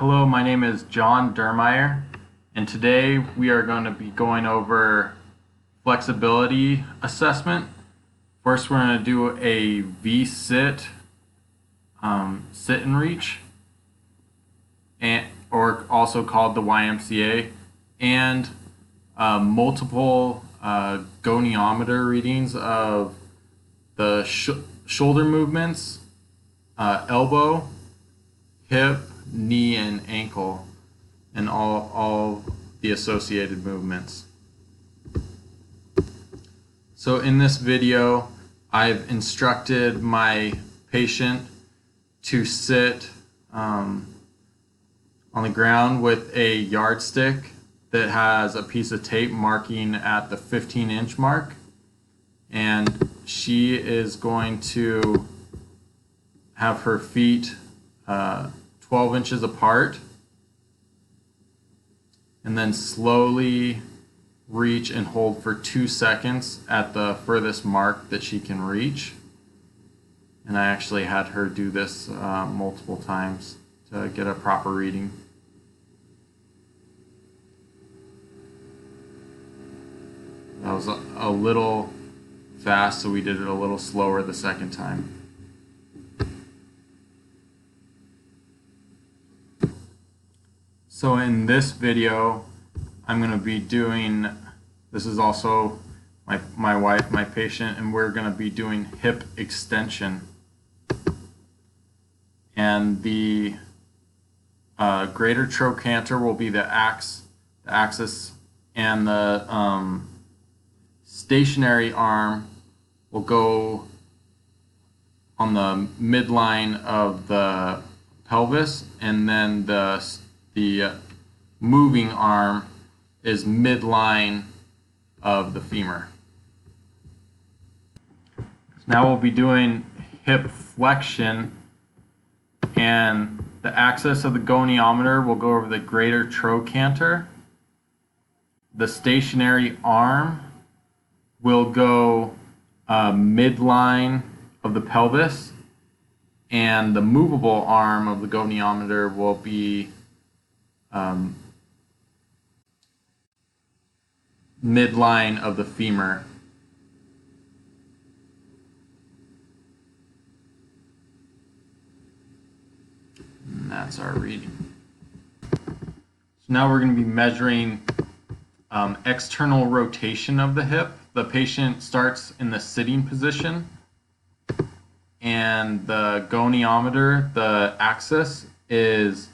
Hello, my name is John Dermeyer, and today we are going to be going over flexibility assessment. First, we're going to do a V-sit, sit and reach, or also called the YMCA, and multiple goniometer readings of the shoulder movements, elbow, hip, knee, and ankle, and all the associated movements. So in this video, I've instructed my patient to sit on the ground with a yardstick that has a piece of tape marking at the 15-inch mark, and she is going to have her feet 12 inches apart, and then slowly reach and hold for 2 seconds at the furthest mark that she can reach. And I actually had her do this multiple times to get a proper reading. That was a little fast, so we did it a little slower the second time. So in this video, I'm going to be doing, this is also my wife, my patient, and we're going to be doing hip extension. And the greater trochanter will be the axis, and the stationary arm will go on the midline of the pelvis, and then the moving arm is midline of the femur. So now we'll be doing hip flexion, and the axis of the goniometer will go over the greater trochanter. The stationary arm will go midline of the pelvis, and the movable arm of the goniometer will be midline of the femur. And that's our reading. So now we're going to be measuring external rotation of the hip. The patient starts in the sitting position, and the goniometer, the axis, is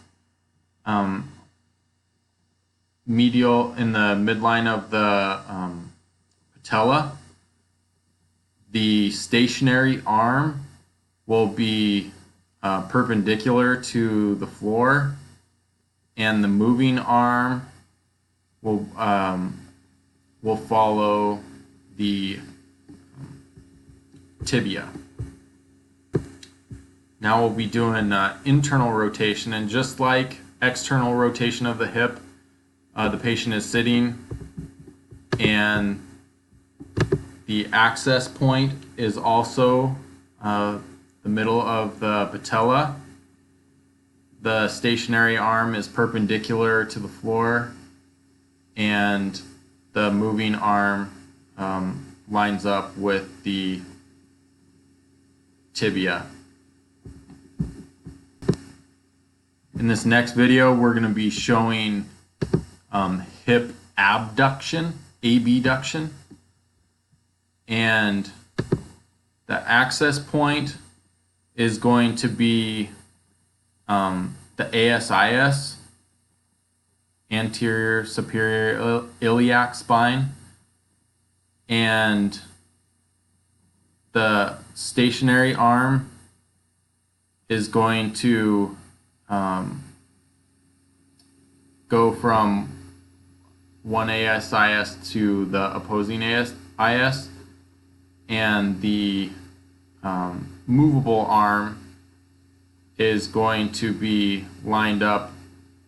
medial in the midline of the patella. The stationary arm will be perpendicular to the floor, and the moving arm will follow the tibia. Now we'll be doing internal rotation, and just like external rotation of the hip, the patient is sitting, and the access point is also the middle of the patella. The stationary arm is perpendicular to the floor, and the moving arm lines up with the tibia. In this next video, we're going to be showing hip abduction, abduction, and the access point is going to be the ASIS, anterior superior iliac spine, and the stationary arm is going to go from one ASIS to the opposing ASIS, and the movable arm is going to be lined up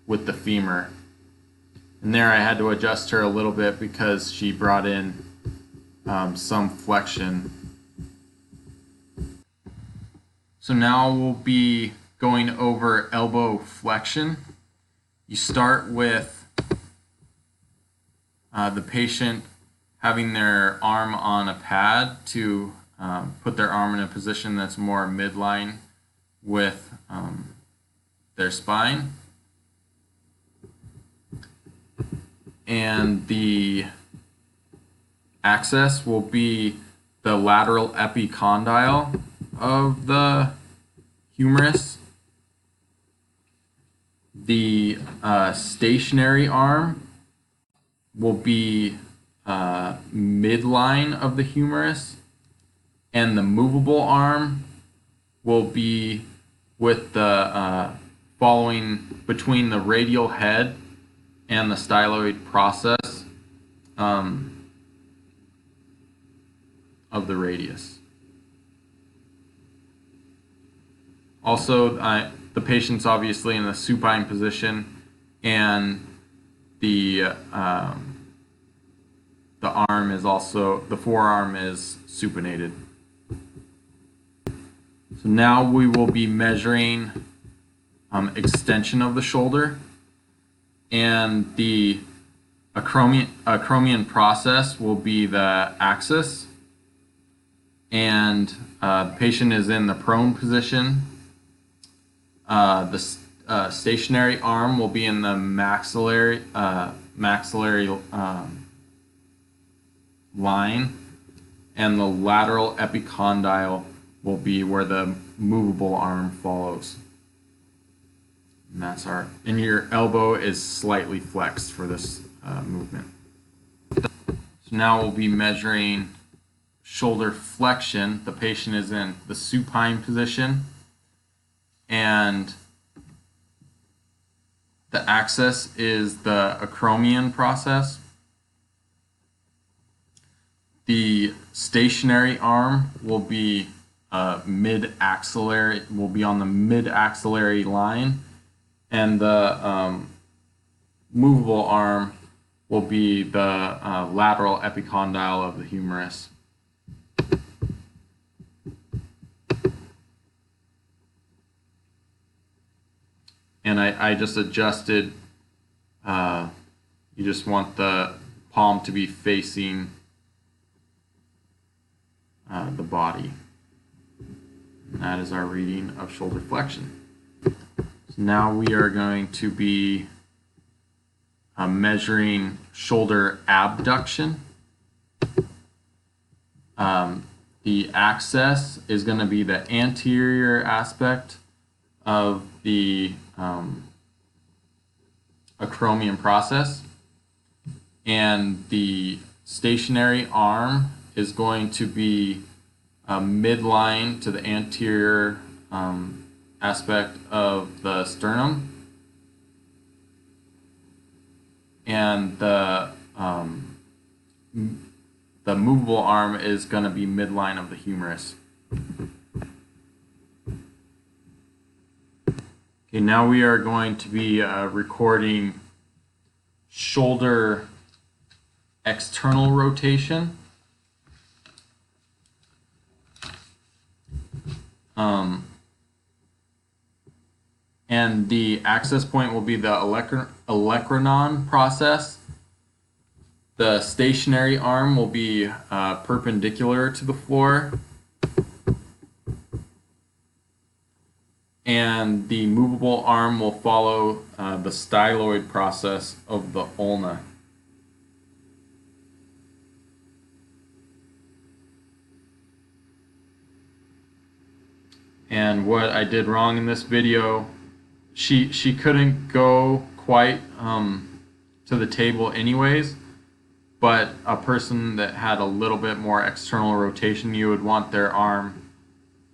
with the femur. And there I had to adjust her a little bit because she brought in some flexion. So now we'll be going over elbow flexion. you start with the patient having their arm on a pad to put their arm in a position that's more midline with their spine. And the axis will be the lateral epicondyle of the humerus. The stationary arm will be midline of the humerus, and the movable arm will be with the following between the radial head and the styloid process of the radius. Also, the patient's obviously in the supine position, and the arm is also, the forearm is supinated. So now we will be measuring extension of the shoulder, and the acromion process will be the axis, and the patient is in the prone position. The stationary arm will be in the maxillary line, and the lateral epicondyle will be where the movable arm follows. And that's and your elbow is slightly flexed for this movement. So now we'll be measuring shoulder flexion. The patient is in the supine position, and the axis is the acromion process. The stationary arm will be mid-axillary, will be on the mid-axillary line, and the movable arm will be the lateral epicondyle of the humerus. And I just adjusted, you just want the palm to be facing the body. And that is our reading of shoulder flexion. So now we are going to be measuring shoulder abduction. The axis is going to be the anterior aspect of the acromion process, and the stationary arm is going to be midline to the anterior aspect of the sternum, and the movable arm is going to be midline of the humerus. Okay, now we are going to be recording shoulder external rotation. And the access point will be the olecranon process. The stationary arm will be perpendicular to the floor, and the movable arm will follow the styloid process of the ulna. And what I did wrong in this video, she couldn't go quite to the table anyways, but a person that had a little bit more external rotation, you would want their arm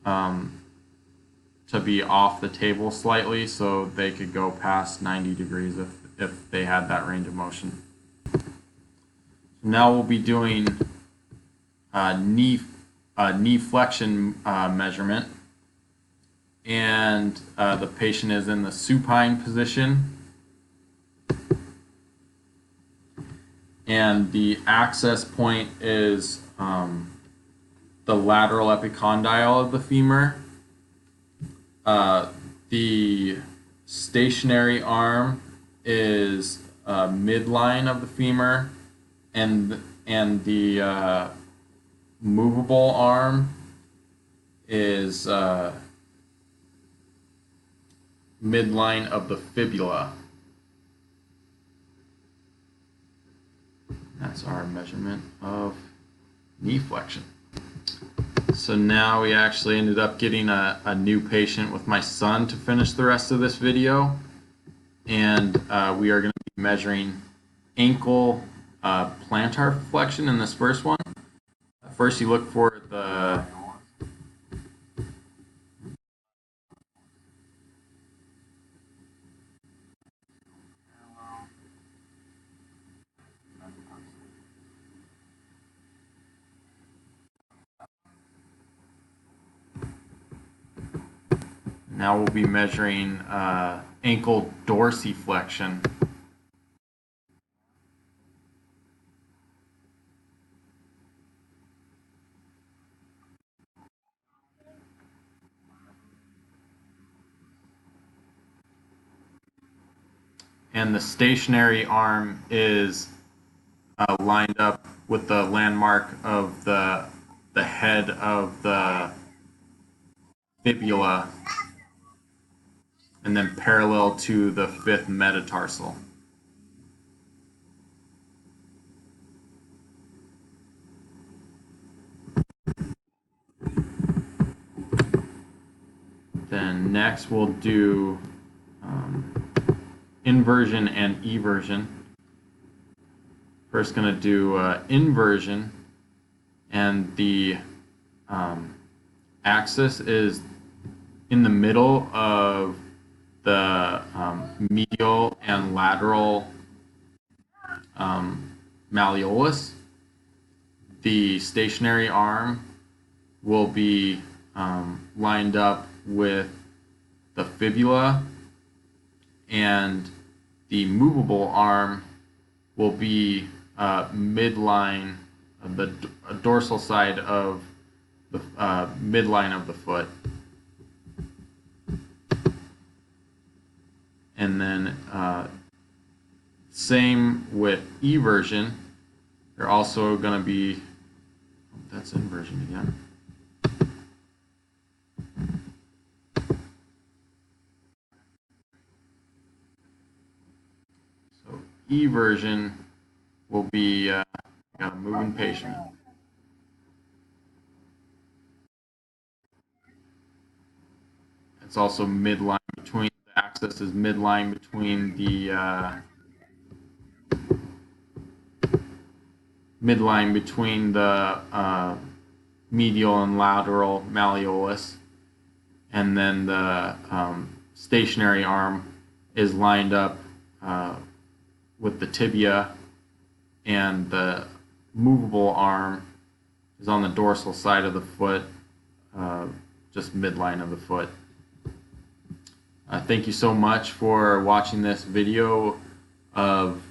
to be off the table slightly so they could go past 90 degrees if they had that range of motion. Now we'll be doing knee flexion measurement, and the patient is in the supine position, and the access point is the lateral epicondyle of the femur. The stationary arm is midline of the femur, and the movable arm is midline of the fibula. That's our measurement of knee flexion. So now we actually ended up getting a new patient with my son to finish the rest of this video. And we are going to be measuring ankle plantar flexion in this first one. First, you look for the now we'll be measuring ankle dorsiflexion. And the stationary arm is lined up with the landmark of the head of the fibula, and then parallel to the fifth metatarsal. Then next we'll do inversion and eversion. First going to do inversion, and the axis is in the middle of the medial and lateral malleolus. The stationary arm will be lined up with the fibula, and the movable arm will be midline of the dorsal side of the midline of the foot. And then same with eversion. They're also going to be, that's inversion again. So eversion will be got a moving patient. It's also midline between, the axis is midline between the medial and lateral malleolus, and then the stationary arm is lined up with the tibia, and the movable arm is on the dorsal side of the foot, just midline of the foot. Thank you so much for watching this video of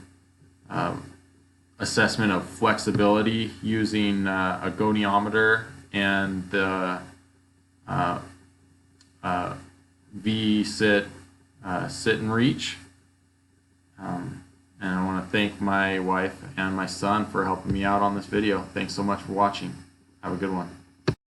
assessment of flexibility using a goniometer and the V-sit sit and reach. And I want to thank my wife and my son for helping me out on this video. Thanks so much for watching. Have a good one.